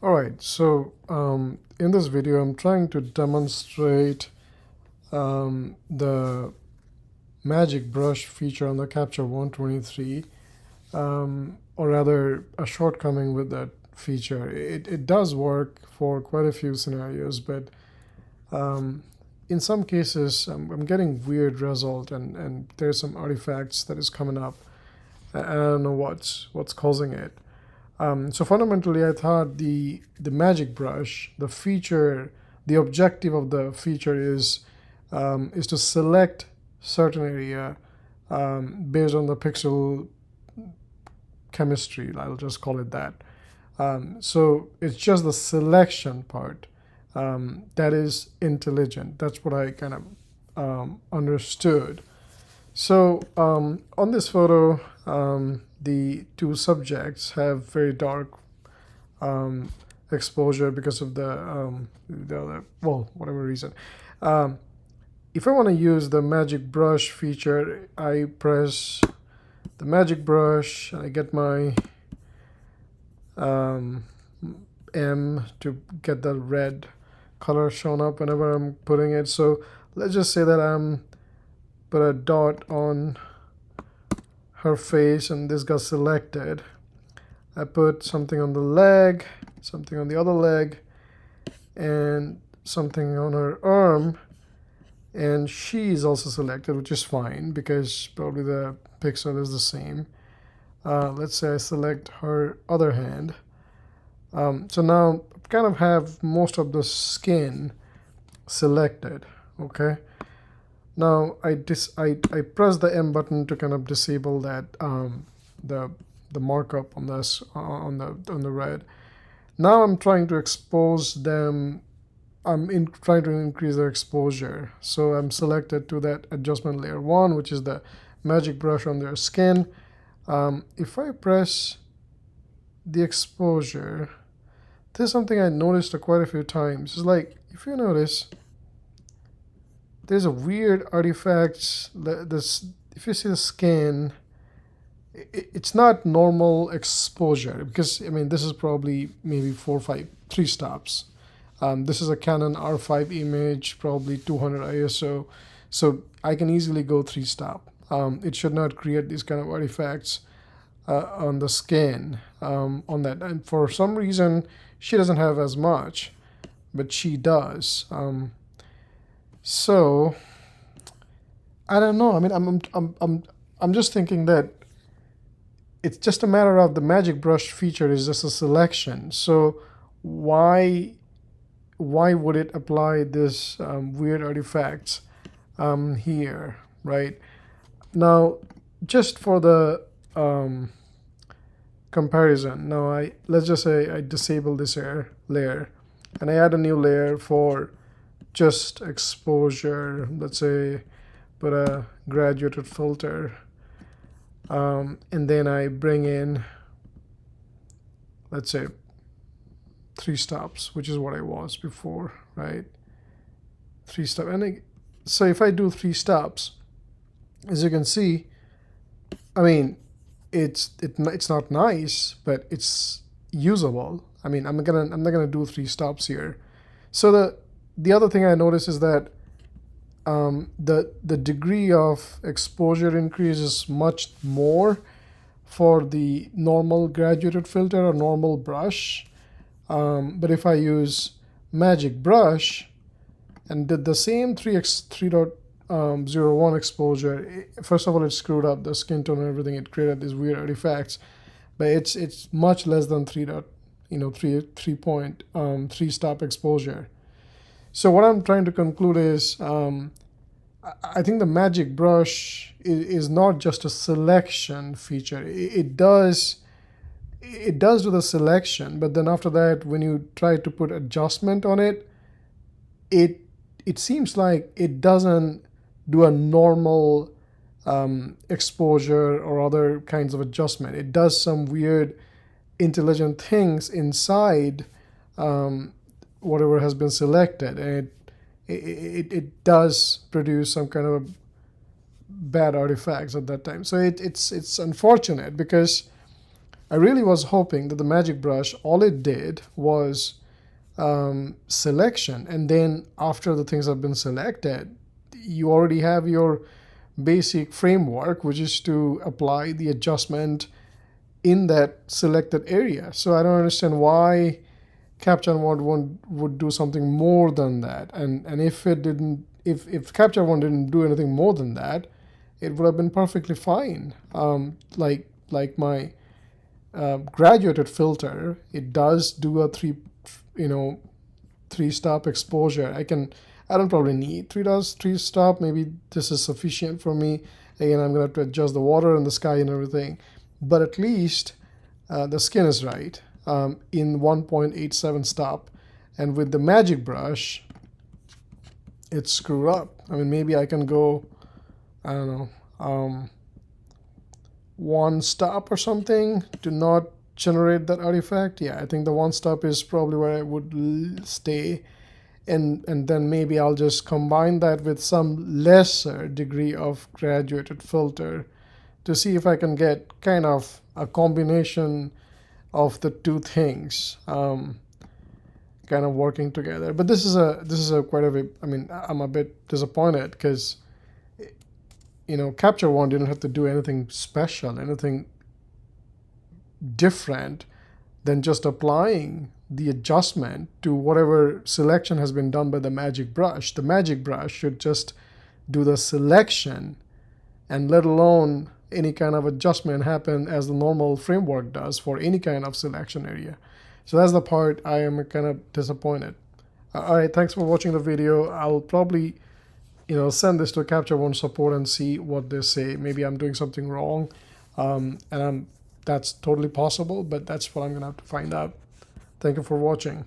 Alright, so in this video I'm trying to demonstrate the magic brush feature on the Capture 123, or rather a shortcoming with that feature. It does work for quite a few scenarios, but in some cases I'm getting weird result, and there's some artifacts that is coming up. I don't know what's causing it. So fundamentally, I thought the magic brush, the feature, the objective of the feature is to select certain area based on the pixel chemistry. I'll just call it that. So it's just the selection part that is intelligent. That's what I kind of understood. So on this photo, the two subjects have very dark exposure because of well, whatever reason. If I want to use the magic brush feature, I press the magic brush and I get my M to get the red color shown up whenever I'm putting it. So let's just say that I'm put a dot on her face and this got selected. I put something on the leg, something on the other leg, and something on her arm, and she is also selected, which is fine because probably the pixel is the same. Let's say I select her other hand. So now I kind of have most of the skin selected. Okay. Now I press the M button to kind of disable that the markup on this on the red. Now I'm trying to expose them. Trying to increase their exposure. So I'm selected to that adjustment layer 1, which is the magic brush on their skin. If I press the exposure, there's something I noticed quite a few times. It's like, if you notice, there's a weird artifact. If you see the skin, it's not normal exposure because I mean this is probably maybe 3 stops. This is a Canon R5 image, probably 200 ISO, so I can easily go 3 stop. It should not create these kind of artifacts on the skin on that. And for some reason, she doesn't have as much, but she does. So I don't know. I mean, I'm just thinking that it's just a matter of the magic brush feature is just a selection. So why would it apply this weird artifacts here, right? Now, just for the comparison, now let's just say I disable this layer and I add a new layer for just exposure. Let's say put a graduated filter, and then I bring in, let's say, 3 stops, which is what I was before, right? 3 stops. And so if I do 3 stops, as you can see, I mean, it's not nice, but it's usable. I mean, I'm not gonna do 3 stops here. So the other thing I notice is that the degree of exposure increase is much more for the normal graduated filter or normal brush. But if I use magic brush and did the same 3.01 exposure, first of all, it screwed up the skin tone and everything. It created these weird artifacts, but it's much less than 3.3 stop exposure. So what I'm trying to conclude is I think the magic brush is not just a selection feature. It does do the selection, but then after that, when you try to put adjustment on it, it seems like it doesn't do a normal exposure or other kinds of adjustment. It does some weird intelligent things inside whatever has been selected, and it does produce some kind of bad artifacts at that time. So it's unfortunate because I really was hoping that the magic brush, all it did was selection, and then after the things have been selected, you already have your basic framework, which is to apply the adjustment in that selected area. So I don't understand why Capture One would do something more than that. And if it didn't, if Capture One didn't do anything more than that, it would have been perfectly fine. Like my graduated filter, it does do a you know, 3-stop exposure. I don't probably need 3 stop. Maybe this is sufficient for me. Again, I'm gonna have to adjust the water and the sky and everything, but at least the skin is right in 1.87 stop. And with the magic brush, it's screwed up. I mean, maybe I can go, I don't know, 1 stop or something to not generate that artifact. Yeah, I think the 1 stop is probably where I would stay. And then maybe I'll just combine that with some lesser degree of graduated filter to see if I can get kind of a combination of the two things kind of working together. But this is a quite a bit, I mean, I'm a bit disappointed because, you know, Capture One didn't have to do anything special, anything different than just applying the adjustment to whatever selection has been done by the magic brush. The magic brush should just do the selection, and let alone any kind of adjustment happen as the normal framework does for any kind of selection area. So that's the part I am kind of disappointed. All right, thanks for watching the video. I'll probably, you know, send this to Capture One support and see what they say. Maybe I'm doing something wrong, and that's totally possible, but that's what I'm gonna have to find out. Thank you for watching.